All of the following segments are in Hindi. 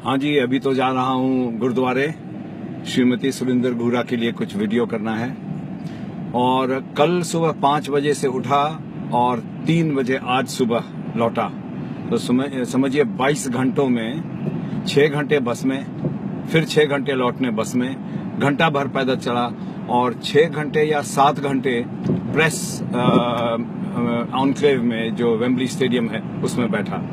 हाँ जी, अभी तो जा रहा हूँ गुरुद्वारे श्रीमती सुरिंदर घूरा के लिए कुछ वीडियो करना है। और कल सुबह 5 बजे से उठा और 3 बजे आज सुबह लौटा, तो समझिए 22 घंटों में 6 घंटे बस में, फिर 6 घंटे लौटने बस में, घंटा भर पैदल चला और 6 घंटे या 7 घंटे प्रेस ऑनक्लेव में जो वेम्बली स्टेडियम है उसमें बैठा।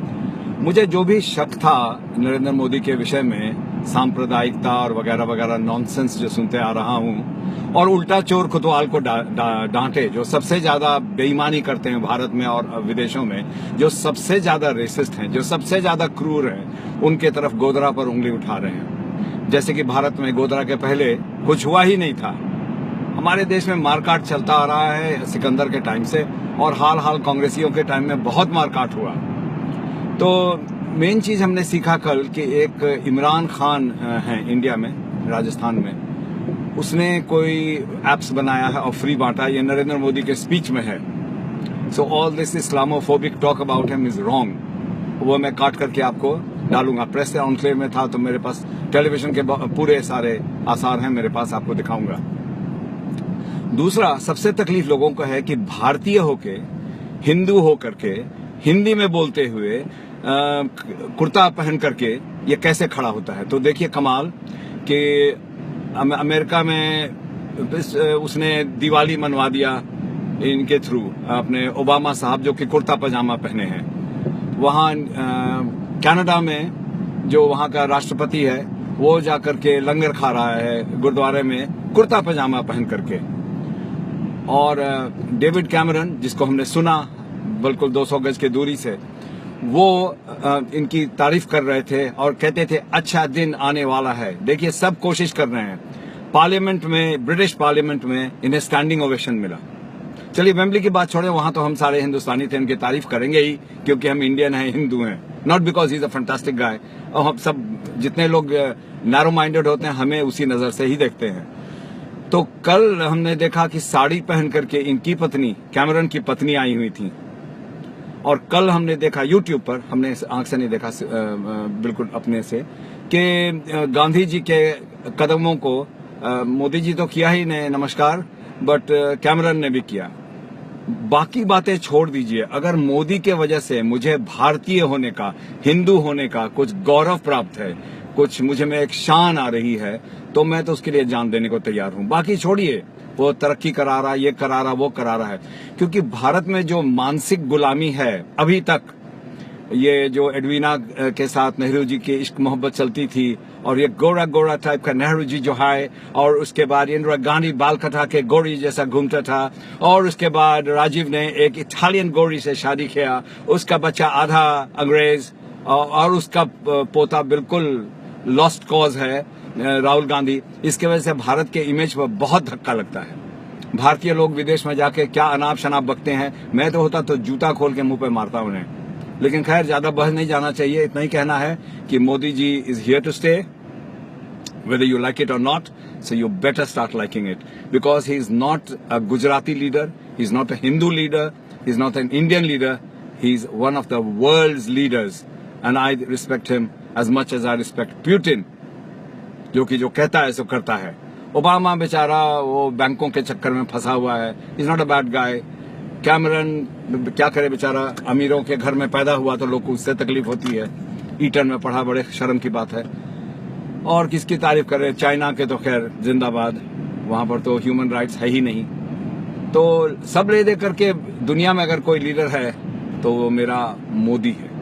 मुझे जो भी शक था नरेंद्र मोदी के विषय में, सांप्रदायिकता और वगैरह वगैरह नॉनसेंस जो सुनते आ रहा हूं, और उल्टा चोर कोतवाल को डांटे, जो सबसे ज्यादा बेईमानी करते हैं भारत में और विदेशों में, जो सबसे ज्यादा रेसिस्ट हैं, जो सबसे ज्यादा क्रूर हैं, उनके तरफ गोदरा पर उंगली उठा रहे हैं। जैसे कि भारत में गोदरा के पहले कुछ हुआ ही नहीं था। हमारे देश में मारकाट चलता आ रहा है सिकंदर के टाइम से, और हाल कांग्रेसियों के टाइम में बहुत मारकाट हुआ। तो मेन चीज हमने सीखा कल कि एक इमरान खान है इंडिया में, राजस्थान में, उसने कोई एप्स बनाया है और फ्री बांटा, ये नरेंद्र मोदी के स्पीच में है। So all this Islamophobic talk about him is wrong. वो मैं काट करके आपको डालूंगा। प्रेस ऑनक्लेव में था तो मेरे पास टेलीविजन के पूरे सारे आसार हैं मेरे पास, आपको दिखाऊंगा। दूसरा सबसे तकलीफ लोगों को है कि भारतीय होके, हिंदू होकर के, हिंदी में बोलते हुए कुर्ता पहन करके ये कैसे खड़ा होता है। तो देखिए कमाल कि अमेरिका में उसने दिवाली मनवा दिया इनके थ्रू, अपने ओबामा साहब जो कि कुर्ता पजामा पहने हैं। वहां कनाडा में जो वहां का राष्ट्रपति है वो जाकर के लंगर खा रहा है गुरुद्वारे में कुर्ता पजामा पहन करके। और डेविड कैमरन, जिसको हमने सुना बिल्कुल 200 गज की दूरी से, वो इनकी तारीफ कर रहे थे और कहते थे अच्छा दिन आने वाला है। देखिए सब कोशिश कर रहे हैं। पार्लियामेंट में, ब्रिटिश पार्लियामेंट में इन्हें स्टैंडिंग ओवेशन मिला। चलिए वेम्बली की बात छोड़े, वहां तो हम सारे हिंदुस्तानी थे, इनकी तारीफ करेंगे ही क्योंकि हम इंडियन हैं, हिंदू हैं, not because he is a fantastic guy. और हम सब जितने लोग नैरो माइंडेड होते हैं हमें उसी नजर से ही देखते हैं। तो कल हमने देखा कि साड़ी पहन करके इनकी पत्नी, कैमरन की पत्नी आई हुई थी। और कल हमने देखा यूट्यूब पर, हमने आंख से नहीं देखा बिल्कुल अपने से, कि गांधी जी के कदमों को मोदी जी तो किया ही नहीं नमस्कार, बट कैमरन ने भी किया। बाकी बातें छोड़ दीजिए, अगर मोदी के वजह से मुझे भारतीय होने का, हिंदू होने का कुछ गौरव प्राप्त है, कुछ मुझे में एक शान आ रही है, तो मैं तो उसके लिए जान देने को तैयार हूं। बाकी छोड़िए, वो तरक्की करा रहा, ये करा रहा, वो करा रहा है, क्योंकि भारत में जो मानसिक गुलामी है अभी तक, ये जो एडवीना के साथ नेहरू जी की इश्क मोहब्बत चलती थी, और ये गोरा गोरा टाइप का नेहरू जी जो है, और उसके बाद इंदिरा गांधी बाल कटा के गोरी जैसा घूमता था, और उसके बाद राजीव ने एक इटालियन गोरी से शादी किया, उसका बच्चा आधा अंग्रेज, और उसका पोता बिल्कुल लॉस्ट कॉज है राहुल गांधी। इसके वजह से भारत के इमेज पर बहुत धक्का लगता है। भारतीय लोग विदेश में जाके क्या अनाप शनाप बकते हैं, मैं तो होता तो जूता खोल के मुंह पे मारता उन्हें। लेकिन खैर ज्यादा बहस नहीं जाना चाहिए। इतना ही कहना है कि Modi ji is here to stay, whether you like it or not, so you better start liking it, because he is not a Gujarati leader, he is not a Hindu leader, he is not an Indian leader, he is one of the world's leaders, and I respect him as much as I respect Putin, जो कि जो कहता है सो करता है। ओबामा बेचारा वो बैंकों के चक्कर में फंसा हुआ है, is not a bad guy. Cameron क्या करे बेचारा, अमीरों के घर में पैदा हुआ तो लोग को उससे तकलीफ होती है, ईटन में पढ़ा, बड़े शर्म की बात है। और किसकी तारीफ करे, चाइना के तो खैर जिंदाबाद, वहां पर तो ह्यूमन राइट्स है ही नहीं। तो सब ले दे करके दुनिया में अगर कोई लीडर है तो वो मेरा मोदी है।